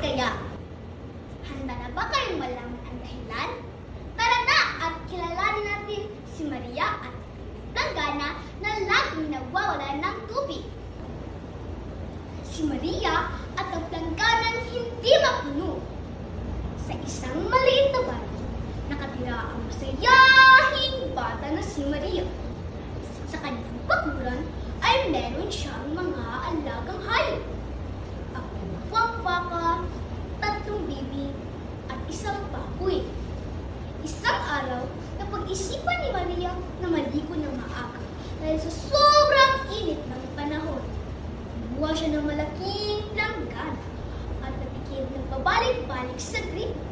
kaya? Handa na ba kayong malaman ang dahilan? Tara na at kilalanin natin si Maria at Planggana na laging nawawala ng tubig. Si Maria at ang Plangganang hindi mapuno. Sa isang maliit na bahay, nakatira ang masayahing bata na si Maria. Sa kanyang bakuran ay meron siyang mga alagang hayop. Ang dalawang baka, 3 bibi, at isang baboy. Isang araw, napag-isipan ni Maria na maligo ng maaga dahil sa sobrang init ng panahon. Kumuha siya ng malaking planggana at natikip ng pabalik-balik sa gripo.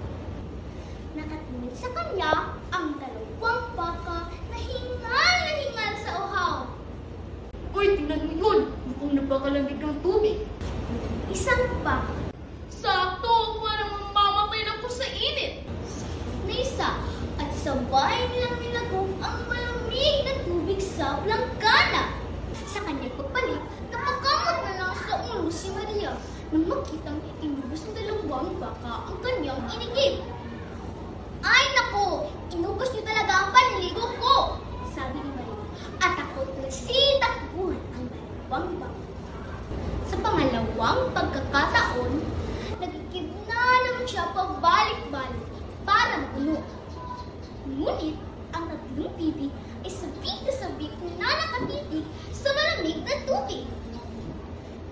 Nakatingin sa kanya ang 2 baka na hingal sa uhaw. Uy, tingnan mo yun! Mukhang napakalamig ng tubig. Isang baka Sakto! Parang mamamatay na po sa init! na isa at sabay nilang nilagok ang malamig na tubig sa planggana. Sa kanyang pagpalit, napakamot na lang sa ulo si Maria nang makitang inubos ng 2 baka ang kanyang inigib. Ay naku! Inubos niyo talaga ang panligo ko! Sabi ni Maria. At ako nagsitakbuhan ang 2 baka. Sa pangalawang pagkakataon, nagigib na naman siya pabalik-balik para mapuno. Ngunit, ang 3 bibi ay sabik na sabik na nakatitig sa malamig na tubig.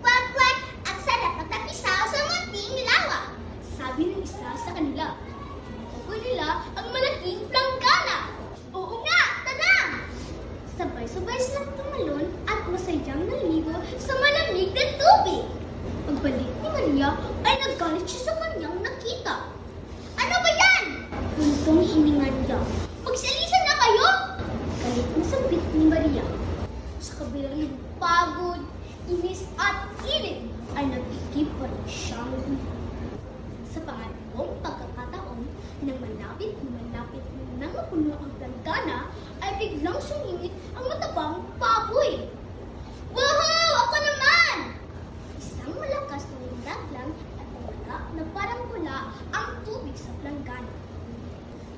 Kwak-kwak! Ang sarap at tapisaw sa munting lawa! Sabi ng isa sa kanila. Ako nila ang malaking planggana. Oo nga! Tara! Sabay-sabay silang tumalon at masayang naligo sa malamig na tubig. Pagbalik ni Maria ay naggalit siya sa kanyang nakita. Ano ba yan? Buntong hininga niya. Magsalisan na kayo! Galit na sabit ni Maria. Sa kabilang ng pagod, inis at init ay nagigib pa rin siyang gumawa. Sa pangalawang pagkakataon, nang malapit nang mapuno ang planggana, ay biglang sumingit ang matabang baboy. Woohoo! Ako naman! Isang malakas na lindag lang at nawala na parang wala ang tubig sa planggana.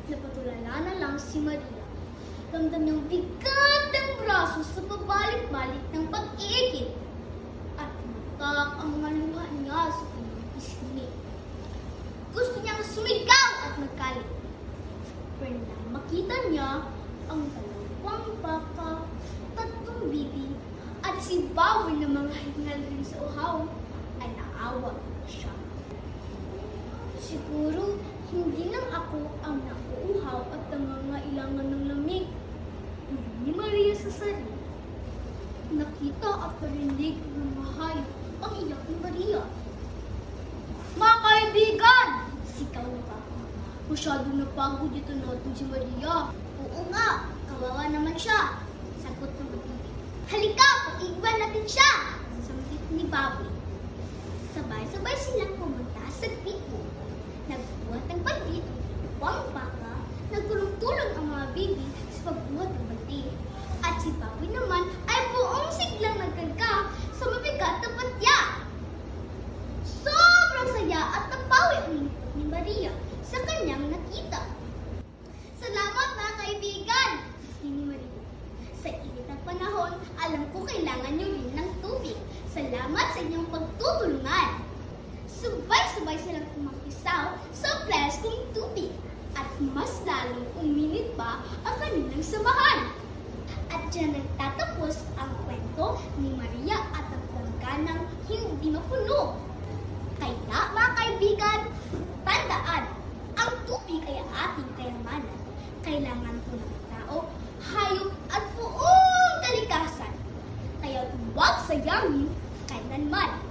Napatulala na lang si Maria. Ramdam niyang bigat ng braso sa pabalik-balik ng pag-iigib. At matak ang mga luha niya sa kanyang pisngi. Gusto niyang sumigaw at magkalit. Pero nang makita niya ang 2 baka, 3 bibi, at si baboy na mga hingal rin sa uhaw, ay naawa siya. Siguro, hindi lang ako ang nauuhaw at nangangailangan ng lamig. Uli ni Maria sa sarili. Nakita at narinig ng mahayop ang iyak ni Maria. Mga kaibigan! Sigaw na baka. Masyadong napagod ito natin si Maria. Oo nga, kawawa naman siya. Sagot ng matibig. Halika, pag-iwan natin siya! Sambit ni Baboy. Sabay-sabay silang pumunta sa gripo. Nagbuhat ng bandit, 2 baka, nagtulong-tulong ang mga bibi sa pagbuhat ng bandit. At si Baboy naman ay buong siglang nagkarga sa mabigat na patya. Sobrang saya at napawi ang lingkod ni Maria sa kanyang nakita. Salamat mga kaibigan! Ni Maria. Sa init ng panahon, alam ko kailangan niyo rin ng tubig. Salamat sa inyong pagtutulungan. Sabay-sabay silang tumakisaw sa pleskong tubig at mas lalong uminit pa ang kanilang samahan. At dyan nagtatapos ang kwento ni Maria at ang plangganang hindi mapuno. Kaya mga kaibigan, tandaan, ang tubig ay ating kayamanan. Kailangan po ng tao, hayop at buong kalikasan. Kaya huwag sayangin kailanman.